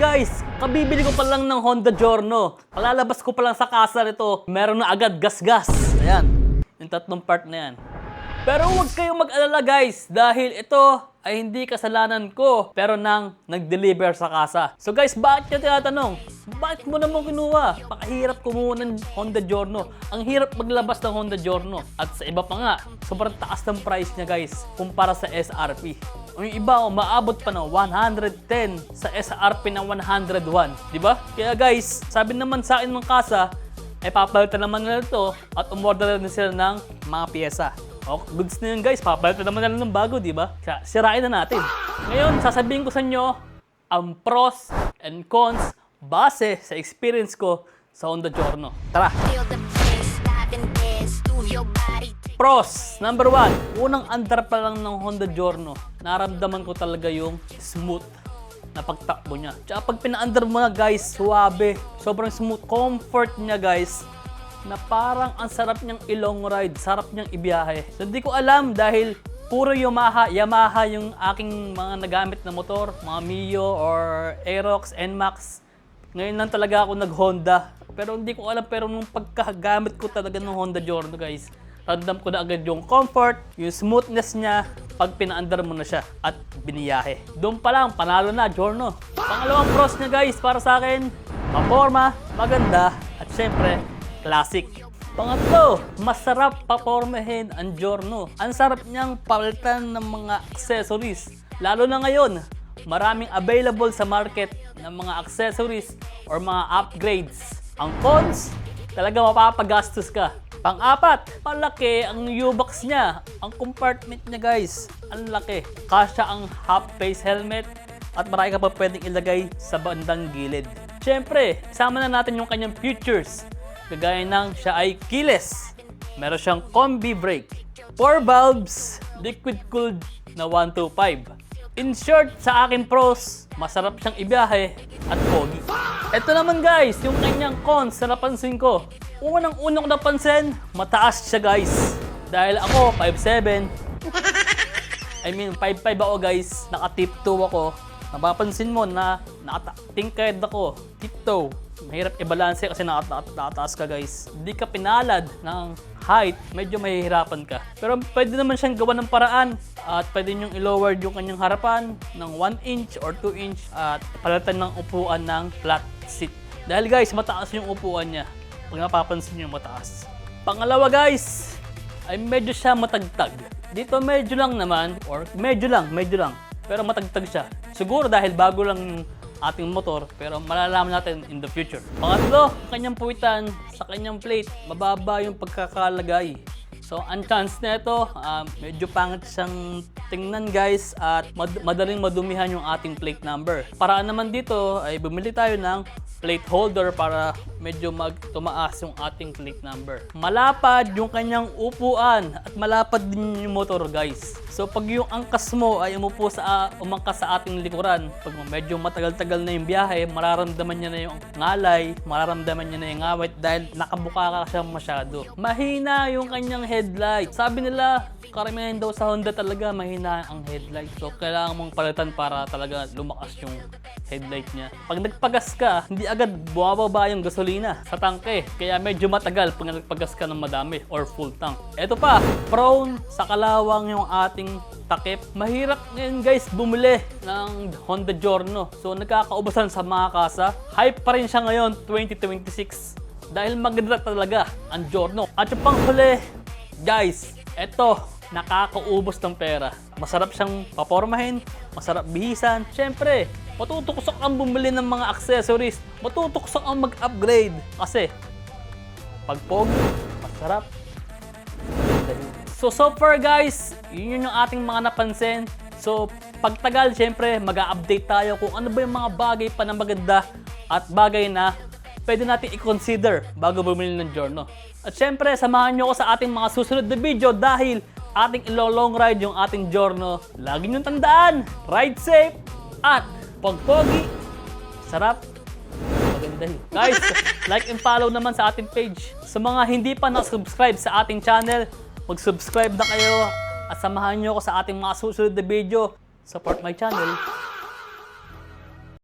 guys, kabibili ko pa lang ng Honda Giorno. Palalabas ko pa lang sa kasa nito, meron na agad gas-gas. Ayan, yung tatlong part na yan. Pero huwag kayong mag-alala guys, dahil ito ay hindi kasalanan ko, pero nang nag-deliver sa kasa. So guys, bakit nyo tinatanong? Bakit mo naman kinuha? Pakahirap kumuha ng Honda Giorno. Ang hirap maglabas ng Honda Giorno. At sa iba pa nga, sobrang taas ng price niya guys, kumpara sa SRP. Yung iba, maabot pa ng 110 sa SRP ng 101. Diba? Kaya guys, sabi naman sa akin ng kasa, papalitan naman nila ito at umorder na sila ng mga piyesa. O, goods na yun guys, papalitan naman nila ng bago, di ba? Sirain na natin. Ngayon, sasabihin ko sa inyo ang pros and cons base sa experience ko sa Honda Giorno. Tara! Pros, number 1, unang andar pa lang ng Honda Giorno, naramdaman ko talaga yung smooth na pagtakbo niya. Tsaka pag pina-under mo na guys, suwabe, sobrang smooth, comfort niya guys, na parang ang sarap niyang i-long ride, sarap niyang ibiyahe. So, hindi ko alam dahil puro Yamaha yung aking mga nagamit na motor, mga Mio or Aerox, NMAX. Ngayon lang talaga ako nag-Honda. Pero hindi ko alam, pero nung pagkagamit ko talaga ng Honda Giorno guys, random ko na agad yung comfort, yung smoothness niya pag pina-under mo na siya at biniyahe. Doon pa lang, panalo na, Giorno. Pangalawang pros niya guys, para sa akin, maporma, maganda, at syempre, classic. Pangatlo, masarap papormahin ang Giorno. Ang sarap niyang palitan ng mga accessories. Lalo na ngayon, maraming available sa market ng mga accessories or mga upgrades. Ang cons, talaga mapapagastos ka. Pang-apat, malaki ang U-box niya. Ang compartment niya guys, ang laki. Kasya ang half-face helmet at marami ka pa pwedeng ilagay sa bandang gilid. Siyempre, isama na natin yung kanyang features. Kagaya ng siya ay keyless. Meron siyang combi brake. 4 valves, liquid cooled na 125. In short, sa akin pros, masarap siyang ibiyahe at pogi. Ito naman guys, yung kanyang cons na napansin ko. Unang-unang ko napansin, mataas siya guys. Dahil ako, 5'7". I mean, 5'5 ako guys. Naka-tiptoe ako. Napapansin mo na naka-tingkad ako. Tiptoe. Mahirap i-balance kasi nakataas ka guys. Hindi ka pinalad ng height, medyo mahihirapan ka. Pero pwede naman siyang gawa ng paraan at pwede niyong i-lower yung kanyang harapan ng 1 inch or 2 inch at palitan ng upuan ng flat seat. Dahil guys, mataas yung upuan niya. Pag napapansin niyo, mataas. Pangalawa guys, ay medyo siya matagtag. Dito medyo lang naman, or medyo lang. Pero matagtag siya. Siguro dahil bago lang yung ating motor, pero malalaman natin in the future. Pangatlo, kanyang puwitan sa kanyang plate, mababa yung pagkakalagay. So, ang chance na ito, medyo pangit siyang tingnan guys at madaling madumihan yung ating plate number. Paraan naman dito ay bumili tayo ng plate holder para medyo tumaas yung ating plate number. Malapad yung kanyang upuan at malapad din yung motor guys. So pag yung angkas mo ay umangkas sa ating likuran, pag medyo matagal-tagal na yung biyahe, mararamdaman niya na yung ngalay, mararamdaman niya na yung ngawit dahil nakabuka ka siya masyado. Mahina yung kanyang headlight. Sabi nila, karamihan daw sa Honda talaga mahina ang headlight. So kailangan mong palitan para talaga lumakas yung headlight niya. Pag nagpagas ka, hindi agad bumababa yung gasolina sa tangke. Kaya medyo matagal pag nagpagas ka ng madami or full tank. Ito pa, prone sa kalawang yung ating takip. Mahirap ngayon guys bumili ng Honda Giorno. So nagkakaubasan sa mga kasa. Hype pa rin siya ngayon 2026 dahil maganda talaga ang Giorno. At yung panghuli guys, eto, nakakaubos ng pera. Masarap siyang papormahin, masarap bihisan. Siyempre, matutuksok ang bumili ng mga accessories, matutuksok ang mag-upgrade. Kasi pag pogi, masarap. So far guys, yun yung ating mga napansin. So pagtagal, syempre mag-a-update tayo kung ano ba yung mga bagay pa na maganda at bagay na pwede natin i-consider bago bumili ng Giorno. At syempre, samahan nyo ako sa ating mga susunod na video dahil ating ilo-long ride yung ating Giorno. Lagi nyo tandaan, ride safe at pag pogi, sarap, maganda yun. Guys, like and follow naman sa ating page. Sa mga hindi pa na-subscribe sa ating channel, mag-subscribe na kayo at samahan nyo ako sa ating mga susunod na video. Support my channel.